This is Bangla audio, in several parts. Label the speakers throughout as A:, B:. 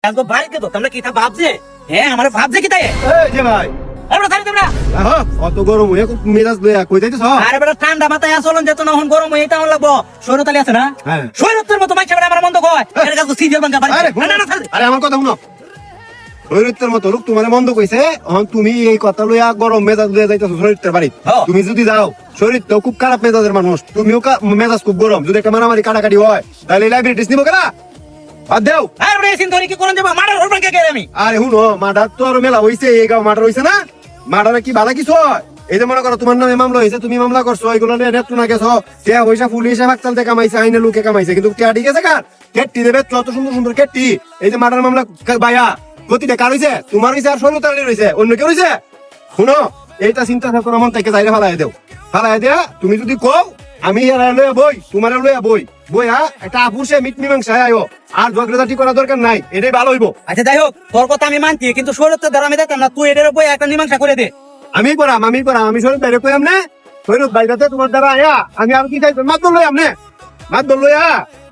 A: আজকে বাড়িতে তো তোমরা কি তা ভাবছে? হ্যাঁ আমার ভাবছে কি তাই?
B: এই যে ভাই
A: আমরা থাকি তোমরা
B: অত গরম হয়ে মেজাজ লইয়া কই যাইতেছ?
A: আরে বেটা ঠান্ডা মাথায় আসলন যেত না হন গরম হয়ে তাও লাগবো সৈরতালি আছে না
B: হ্যাঁ।
A: সৈরতের মতো মাইছে আমার মন্দ কয় এর কাছে সিরিয়াল বাঙ্গা বাড়ি
B: আরে
A: না না না
B: আরে আমার কথা শুনো, শরীরের মতো লোক তোমার মন্দ কইছে, এখন তুমি এই কথা লইয়া গরম মেজাজ লইয়া যাইতেছো শরীরের বাড়ি।
A: হ্যাঁ।
B: তুমি যদি যাও, শরীর তো খুব খারাপ মেজাজের মানুষ, তুমিও মেজাজ খুব গরম, যদি একটা মারামারি কাটাকাটি হয় তাহলে লাইব্রেরিটিস নিবো কেনা? বাদ দেও।
A: আর রে সিন ধরে কি করন দেব মারার ওর বাঙ্গা কে আমি
B: আরে হুনো, মার্ডার তো আরো মেলা হইছে, এই গাঁও মার্ডার হইছে না? মার্ডারে কি ভালো কিছু হয়? এই যে মনে করো তোমার নামে মামলা হয়েছে, তুমি মামলা করছো, এগুলো নিয়ে নেত্র না গেছো, টিয়া পয়সা পুলিশে ভাগচালতে কামাইছে, আইনে লোকে কামাইছে, কিন্তু টিয়া ঠিক আছে কার? কেট্টি দেবে, যত সুন্দর সুন্দর কেট্টি। এই যে মার্ডার মামলা ভাইয়া গতিটা কার হইছে? তোমার হইছে আর সরুতালির হইছে, অন্য কেউ হইছে? শুনো, এইটা চিন্তা করো, মন থেকে যাইলে ফালাই দেও, ফালাই দেয়া তুমি যদি কও আমি লইয়া বই, তোমার লইয়া বই বইয়া একটা আপুষে মিট মীমাংসায় আয়ো, আর ঝগড়াঝাটি করা দরকার নাই, এটাই ভালো হইব।
A: আচ্ছা যাই হোক তোর কথা আমি মানছি কিন্তু সৈরতের দ্বারা আমি দেখতাম না তুই এটার উপর একটা মীমাংসা করে দে
B: আমি করাম, আমি শরীর বাইরে কইলাম না, শরীর বাইরেতে তোমার দ্বারা আয়া আমি আর কি চাই, মাত বললো আমনে, মাত বললো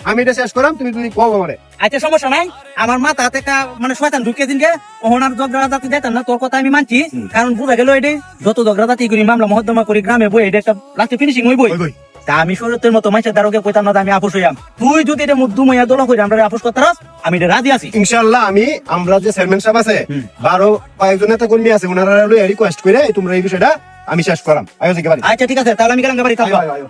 B: আমি এটা শেষ করাম, তুমি তুমি কও আমারে।
A: আচ্ছা সমস্যা নাই আমার মাথা থেকে মানে শয়তান ঢুকে দিন গে ওহন আর ঝগড়া জাতি যাইতাম না তোর কথা আমি মানছি কারণ বুঝা গেল এটাই যত ঝগড়া জাতি করি মামলা মহদ্দমা করি গ্রামে বই এটা একটা লাস্টে ফিনিশিং হইবই
B: ওই বই।
A: তা আমি শরীরের মতো মাইসের দ্বারকে কইতাম না যে আমি আপোষ হইয়াম তুই যদি এটা মুখ দুমাইয়া দোলা করি আমরা আপোষ করতে রাস আমি এটা রাজি আছি
B: ইনশাআল্লাহ আমরা যে চেয়ারম্যান সাহেব আছে 12 কয়েকজন নেতা কর্মী আছে, ওনারা রিকোয়েস্ট করে তোমরা এই বিষয়টা আমি শেষ করাম। আয়ো থেকে বাড়ি।
A: আচ্ছা ঠিক আছে তাহলে আমি গেলাম বাড়ি থাকবো
B: আয়ো, আয়ো।